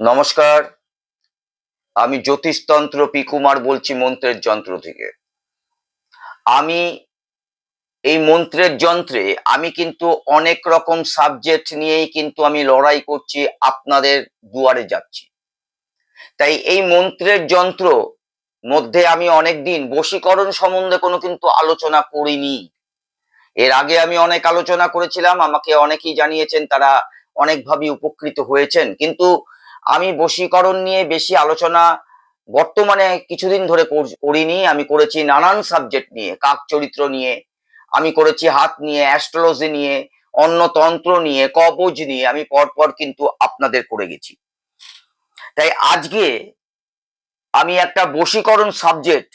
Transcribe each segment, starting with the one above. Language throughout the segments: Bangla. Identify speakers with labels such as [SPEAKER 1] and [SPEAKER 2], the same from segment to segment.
[SPEAKER 1] নমস্কার, আমি জ্যোতিষতন্ত্র পি কুমার বলছি মন্ত্রের যন্ত্র থেকে। আমি এই মন্ত্রের যন্ত্রে আমি কিন্তু অনেক রকম সাবজেক্ট নিয়েই কিন্তু আমি লড়াই করছি, আপনাদের দুয়ারে যাচ্ছি। তাই এই মন্ত্রের যন্ত্র মধ্যে আমি অনেকদিন বশীকরণ সম্বন্ধে কোনো কিন্তু আলোচনা করিনি। এর আগে আমি অনেক আলোচনা করেছিলাম, আমাকে অনেকেই জানিয়েছেন তারা অনেকভাবে উপকৃত হয়েছেন। কিন্তু আমি বশীকরণ নিয়ে বেশি আলোচনা বর্তমানে কিছুদিন ধরে করিনি। আমি করেছি নানান সাবজেক্ট নিয়ে, কাক চরিত্র নিয়ে, আমি করেছি হাত নিয়ে, অ্যাস্ট্রোলজি নিয়ে, অন্য তন্ত্র নিয়ে, কবজ নিয়ে আমি পরপর কিন্তু আপনাদের করে গেছি। তাই আজকে আমি একটা বশীকরণ সাবজেক্ট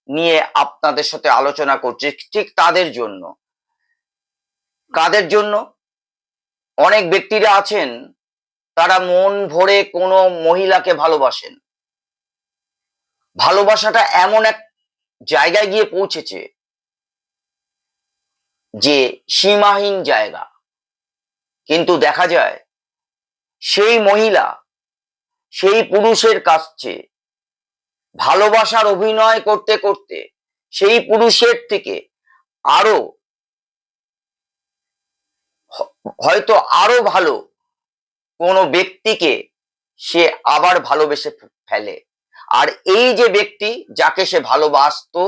[SPEAKER 1] নিয়ে আপনাদের সাথে আলোচনা করছি, ঠিক তাদের জন্য। কাদের জন্য? অনেক ব্যক্তিরা আছেন তারা মন ভরে কোনো মহিলাকে ভালোবাসেন। ভালোবাসাটা এমন এক জায়গায় গিয়ে পৌঁছেছে যে সীমাহীন জায়গা। কিন্তু দেখা যায় সেই মহিলা সেই পুরুষের কাছে ভালোবাসার অভিনয় করতে করতে সেই পুরুষের থেকে আরো হয়তো আরো ভালো কোনো ব্যক্তিকে সে আবার ভালোবেসে ফেলে। আর এই যে ব্যক্তি যাকে সে ভালোবাসতো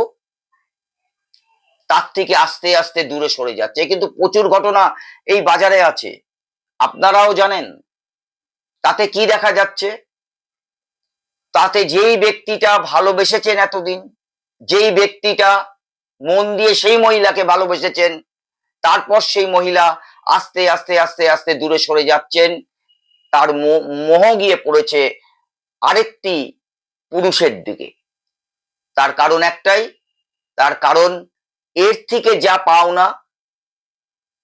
[SPEAKER 1] তার থেকে আস্তে আস্তে দূরে সরে যাচ্ছে, কিন্তু প্রচুর ঘটনা এই বাজারে আছে, আপনারাও জানেন। তাতে কি দেখা যাচ্ছে? তাতে যেই ব্যক্তিটা ভালোবেসেছেন এতদিন, যেই ব্যক্তিটা মন দিয়ে সেই মহিলাকে ভালোবেসেছেন, তারপর সেই মহিলা আস্তে আস্তে আস্তে আস্তে দূরে সরে যাচ্ছেন। তার মোহ গিয়ে পড়েছে আরেকটি পুরুষের দিকে। তার কারণ একটাই, তার কারণ এর থেকে যা পাওনা,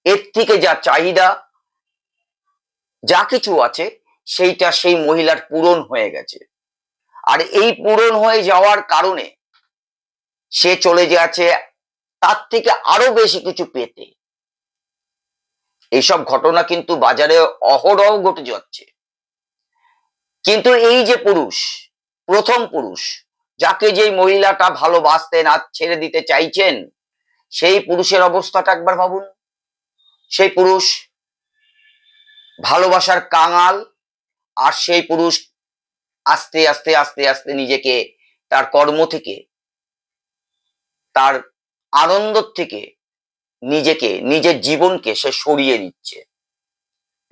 [SPEAKER 1] এর থেকে যা চাহিদা, যা কিছু আছে সেইটা সেই মহিলার পূরণ হয়ে গেছে। আর এই পূরণ হয়ে যাওয়ার কারণে সে চলে যাচ্ছে তার থেকে আরো বেশি কিছু পেতে। এইসব ঘটনা কিন্তু বাজারে অহরহ ঘটে যাচ্ছে। কিন্তু এই যে পুরুষ, প্রথম পুরুষ যাকে যেই মহিলাটা ভালোবাসতেন আর ছেড়ে দিতে চাইছেন, সেই পুরুষের অবস্থাটা একবার ভাবুন। সেই পুরুষ ভালোবাসার কাঙাল, আর সেই পুরুষ আস্তে আস্তে আস্তে আস্তে নিজেকে তার কর্ম থেকে, তার আনন্দ থেকে নিজেকে, নিজের জীবনকে সে সরিয়ে নিচ্ছে।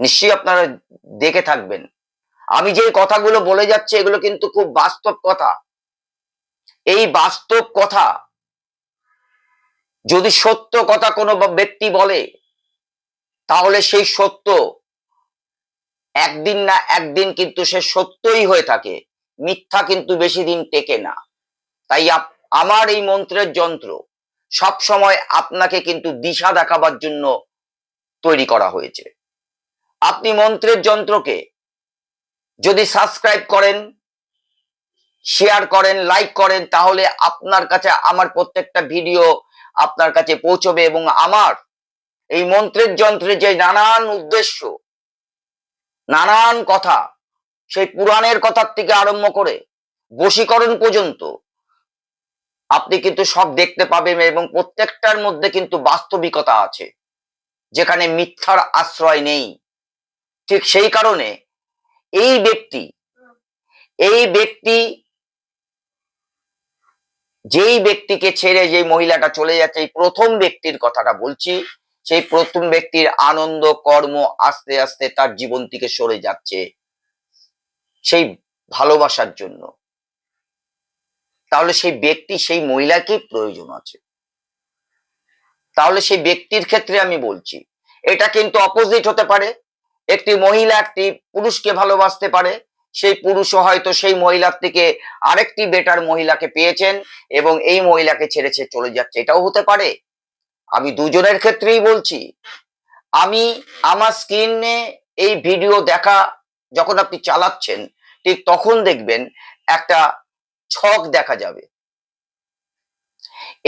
[SPEAKER 1] নিশ্চয়ই আপনারা দেখে থাকবেন। আমি যে কথাগুলো বলে যাচ্ছি এগুলো কিন্তু খুব বাস্তব কথা। এই বাস্তব কথা যদি সত্য কথা কোনো ব্যক্তি বলে, তাহলে সেই সত্য একদিন না একদিন কিন্তু সে সত্যই হয়ে থাকে। মিথ্যা কিন্তু বেশি দিন টেকে না। তাই আমার এই মন্ত্রের যন্ত্র সব সময় আপনাকে কিন্তু দিশা দেখাবার জন্য তৈরি করা হয়েছে। আপনি মন্ত্রের যন্ত্রকে যদি সাবস্ক্রাইব করেন, শেয়ার করেন, লাইক করেন, তাহলে আপনার কাছে আমার প্রত্যেকটা ভিডিও আপনার কাছে পৌঁছবে। এবং আমার এই মন্ত্রের যন্ত্রে যে নানান উদ্দেশ্য, নানান কথা, সেই পুরাণের কথার থেকে আরম্ভ করে বশীকরণ পর্যন্ত আপনি কিন্তু সব দেখতে পাবেন। এবং প্রত্যেকটার মধ্যে কিন্তু বাস্তবিকতা আছে, যেখানে মিথ্যার আশ্রয় নেই। ঠিক সেই কারণে এই ব্যক্তি এই ব্যক্তি যেই ব্যক্তিকে ছেড়ে যে মহিলাটা চলে যাচ্ছে, এই প্রথম ব্যক্তির কথাটা বলছি, সেই প্রথম ব্যক্তির আনন্দ কর্ম আস্তে আস্তে তার জীবন থেকে সরে যাচ্ছে সেই ভালোবাসার জন্য। তাহলে সেই ব্যক্তি সেই মহিলাকেই প্রয়োজন আছে। তাহলে সেই ব্যক্তির ক্ষেত্রে আমি বলছি, এটা কিন্তু অপোজিট হতে পারে। একটি মহিলা একটি পুরুষকে ভালোবাসতে পারে, সেই পুরুষও হয়তো সেই মহিলার থেকে আরেকটি বেটার মহিলাকে পেয়েছেন এবং এই মহিলাকে ছেড়ে সে চলে যাচ্ছে, এটাও হতে পারে। আমি দুজনের ক্ষেত্রেই বলছি। আমি আমার স্ক্রিনে এই ভিডিও দেখা যখন আপনি চালাচ্ছেন, ঠিক তখন দেখবেন একটা ছক দেখা যাবে।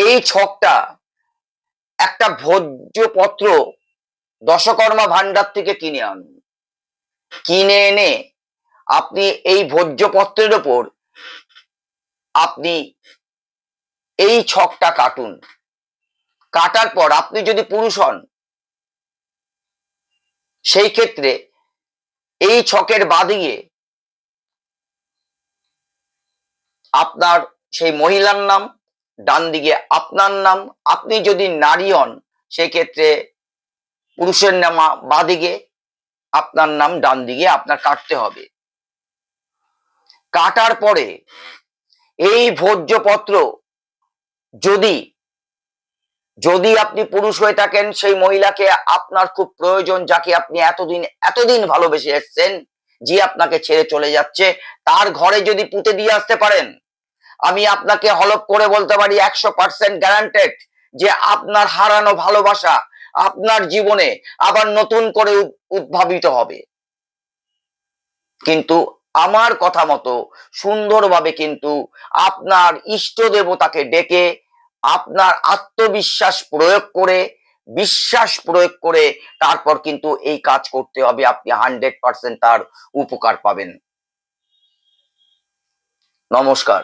[SPEAKER 1] এই ছকটা একটা ভোজ্যপত্র দশকর্মা ভান্ডার থেকে কিনে আনুন। কিনে এনে আপনি এই ভোজ্যপত্রের ওপর আপনি এই ছকটা কাটুন। কাটার পর আপনি যদি পুরুষ হন, সেই ক্ষেত্রে এই ছকের বাঁদিকে আপনার সেই মহিলার নাম, ডান দিকে আপনার নাম। আপনি যদি নারী হন, সেক্ষেত্রে পুরুষের নাম বাঁদিকে, আপনার নাম ডান দিকে আপনার কাটতে হবে। কাটার পরে এই ভোজ্যপত্র যদি যদি আপনি পুরুষ হয়ে থাকেন, সেই মহিলাকে আপনার খুব প্রয়োজন, যাকে আপনি এতদিন ভালোবেসে এসছেন, যে আপনাকে ছেড়ে চলে যাচ্ছে, তার ঘরে যদি পুঁতে দিয়ে আসতে পারেন, আমি আপনাকে হলফ করে বলতে পারি 100% গ্যারান্টেড যে আপনার হারানো ভালোবাসা আপনার জীবনে আবার নতুন করে উদ্ভাবিত হবে। কিন্তু আমার কথা মতো সুন্দরভাবে কিন্তু আপনার ইষ্ট দেবতাকে ডেকে, আপনার আত্মবিশ্বাস প্রয়োগ করে, বিশ্বাস প্রয়োগ করে তারপর কিন্তু এই কাজ করতে হবে। আপনি 100% তার উপকার পাবেন। নমস্কার।